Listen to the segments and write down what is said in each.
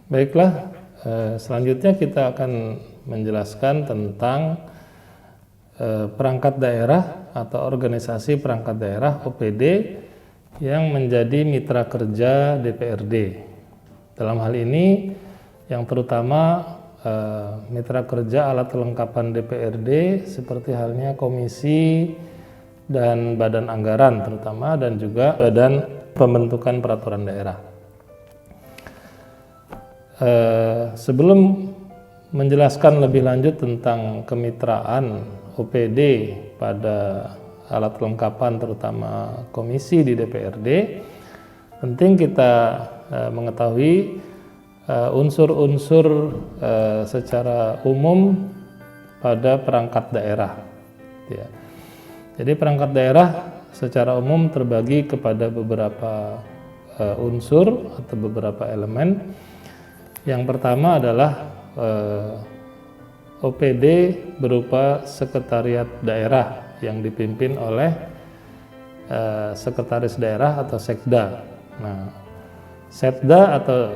Baiklah, selanjutnya kita akan menjelaskan tentang perangkat daerah atau organisasi perangkat daerah OPD yang menjadi mitra kerja DPRD. Dalam hal ini yang terutama mitra kerja alat kelengkapan DPRD seperti halnya komisi dan badan anggaran terutama, dan juga badan pembentukan peraturan daerah. Sebelum menjelaskan lebih lanjut tentang kemitraan OPD pada alat kelengkapan terutama komisi di DPRD, penting kita mengetahui unsur-unsur secara umum pada perangkat daerah. Ya. Jadi perangkat daerah secara umum terbagi kepada beberapa unsur atau beberapa elemen. Yang pertama adalah OPD berupa sekretariat daerah yang dipimpin oleh sekretaris daerah atau sekda. Nah, sekda atau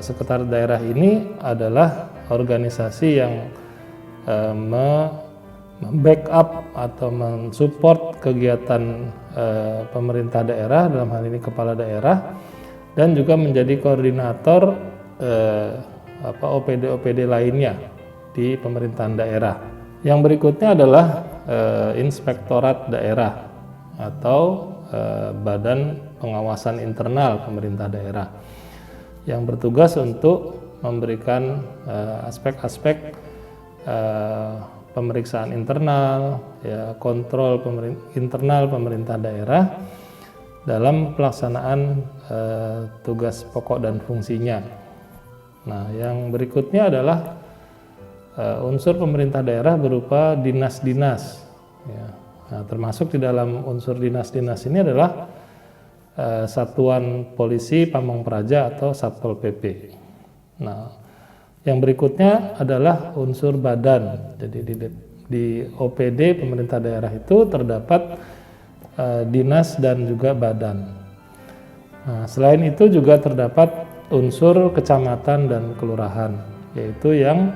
sekretaris daerah ini adalah organisasi yang membackup atau mensupport kegiatan pemerintah daerah, dalam hal ini kepala daerah, dan juga menjadi koordinator OPD-OPD lainnya di pemerintahan daerah. Yang berikutnya adalah inspektorat daerah atau badan pengawasan internal pemerintah daerah yang bertugas untuk memberikan aspek-aspek pemeriksaan internal, ya, kontrol internal pemerintah daerah dalam pelaksanaan tugas pokok dan fungsinya. Nah, yang berikutnya adalah unsur pemerintah daerah berupa dinas-dinas. Ya. Nah, termasuk di dalam unsur dinas-dinas ini adalah Satuan Polisi Pamong Praja atau Satpol PP. Nah, yang berikutnya adalah unsur badan. Jadi di OPD pemerintah daerah itu terdapat dinas dan juga badan. Nah, selain itu juga terdapat unsur kecamatan dan kelurahan, yaitu yang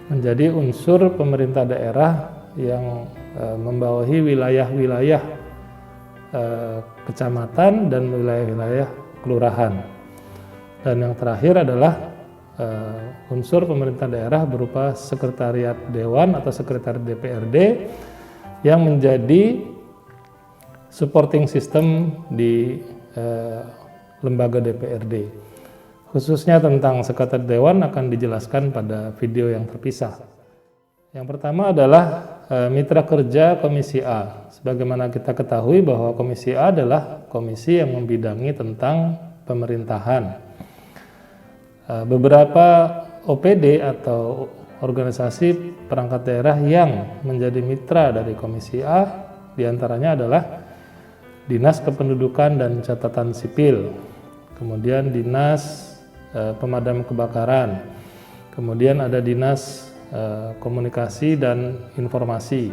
menjadi unsur pemerintah daerah yang membawahi wilayah-wilayah kecamatan dan wilayah-wilayah kelurahan. Dan yang terakhir adalah unsur pemerintah daerah berupa sekretariat dewan atau sekretariat DPRD yang menjadi supporting system di lembaga DPRD. Khususnya tentang sekretariat dewan akan dijelaskan pada video yang terpisah. Yang pertama adalah mitra kerja Komisi A. Sebagaimana kita ketahui bahwa Komisi A adalah komisi yang membidangi tentang pemerintahan. Beberapa OPD atau organisasi perangkat daerah yang menjadi mitra dari Komisi A diantaranya adalah Dinas Kependudukan dan Catatan Sipil, kemudian Dinas Pemadam Kebakaran, kemudian ada Dinas Komunikasi dan Informasi,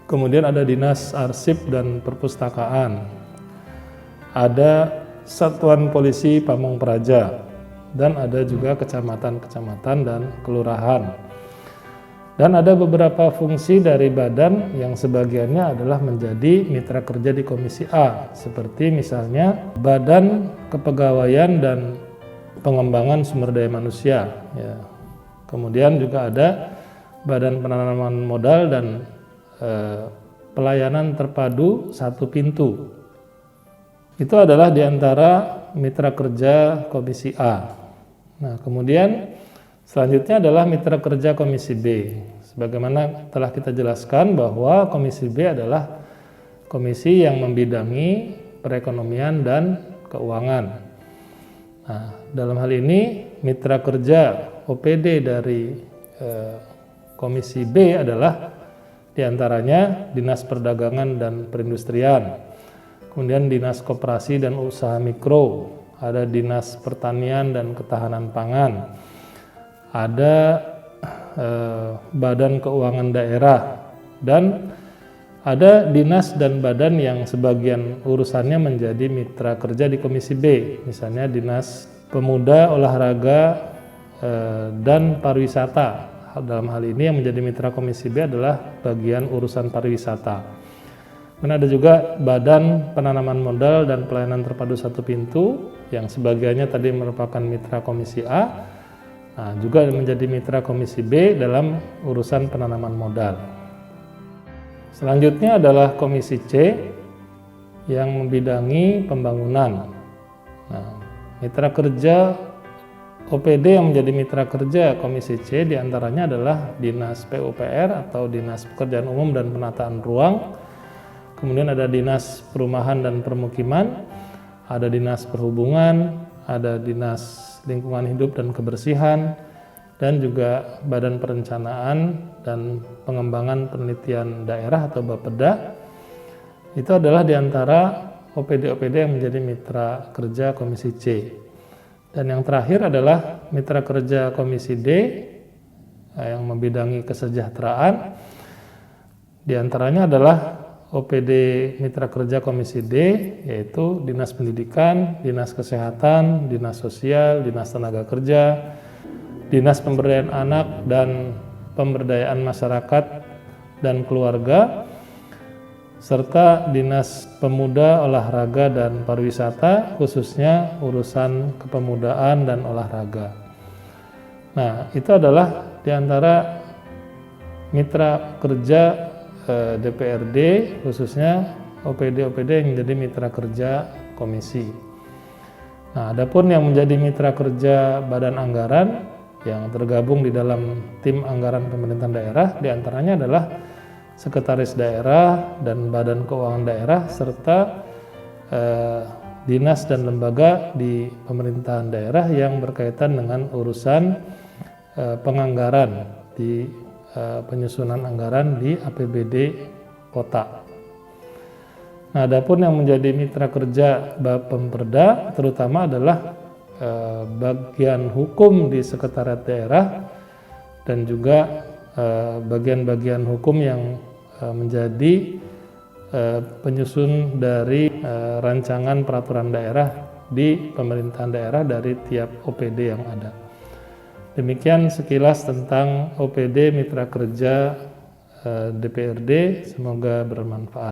kemudian ada Dinas Arsip dan Perpustakaan, ada Satuan Polisi Pamong Praja, dan ada juga kecamatan-kecamatan dan kelurahan. Dan ada beberapa fungsi dari badan yang sebagiannya adalah menjadi mitra kerja di Komisi A, seperti misalnya Badan Kepegawaian dan Pengembangan Sumber Daya Manusia, ya. Kemudian juga ada Badan Penanaman Modal dan Pelayanan Terpadu Satu Pintu. Itu adalah diantara mitra kerja Komisi A. Nah, kemudian selanjutnya adalah mitra kerja Komisi B. Sebagaimana telah kita jelaskan bahwa Komisi B adalah komisi yang membidangi perekonomian dan keuangan. Nah, dalam hal ini mitra kerja OPD dari Komisi B adalah diantaranya Dinas Perdagangan dan Perindustrian, kemudian Dinas Koperasi dan Usaha Mikro, ada Dinas Pertanian dan Ketahanan Pangan, ada Badan Keuangan Daerah, dan ada dinas dan badan yang sebagian urusannya menjadi mitra kerja di Komisi B, misalnya Dinas pemuda, olahraga, dan pariwisata. Dalam hal ini yang menjadi mitra Komisi B adalah bagian urusan pariwisata. Dan ada juga Badan Penanaman Modal dan Pelayanan Terpadu Satu Pintu yang sebagiannya tadi merupakan mitra Komisi A, juga menjadi mitra Komisi B dalam urusan penanaman modal. Selanjutnya adalah Komisi C yang membidangi pembangunan. Mitra kerja OPD yang menjadi mitra kerja Komisi C diantaranya adalah Dinas PUPR atau Dinas Pekerjaan Umum dan Penataan Ruang, kemudian ada Dinas Perumahan dan Permukiman, ada Dinas Perhubungan, ada Dinas Lingkungan Hidup dan Kebersihan, dan juga Badan Perencanaan dan Pengembangan Penelitian Daerah atau Bapeda. Itu adalah diantara OPD-OPD yang menjadi mitra kerja Komisi C. Dan yang terakhir adalah mitra kerja Komisi D yang membidangi kesejahteraan. Di antaranya adalah OPD mitra kerja Komisi D, yaitu Dinas Pendidikan, Dinas Kesehatan, Dinas Sosial, Dinas Tenaga Kerja, Dinas Pemberdayaan Anak dan Pemberdayaan Masyarakat dan Keluarga, serta Dinas Pemuda, Olahraga, dan Pariwisata, khususnya urusan kepemudaan dan olahraga. Nah, itu adalah diantara mitra kerja DPRD, khususnya OPD-OPD yang menjadi mitra kerja komisi. Nah, adapun yang menjadi mitra kerja Badan Anggaran yang tergabung di dalam tim anggaran pemerintahan daerah, diantaranya adalah Sekretaris Daerah dan Badan Keuangan Daerah, serta dinas dan lembaga di pemerintahan daerah yang berkaitan dengan urusan penganggaran di penyusunan anggaran di APBD kota. Nah, adapun yang menjadi mitra kerja Bapemperda terutama adalah bagian hukum di Sekretariat Daerah dan juga bagian-bagian hukum yang menjadi penyusun dari rancangan peraturan daerah di pemerintahan daerah dari tiap OPD yang ada. Demikian sekilas tentang OPD mitra kerja DPRD, semoga bermanfaat.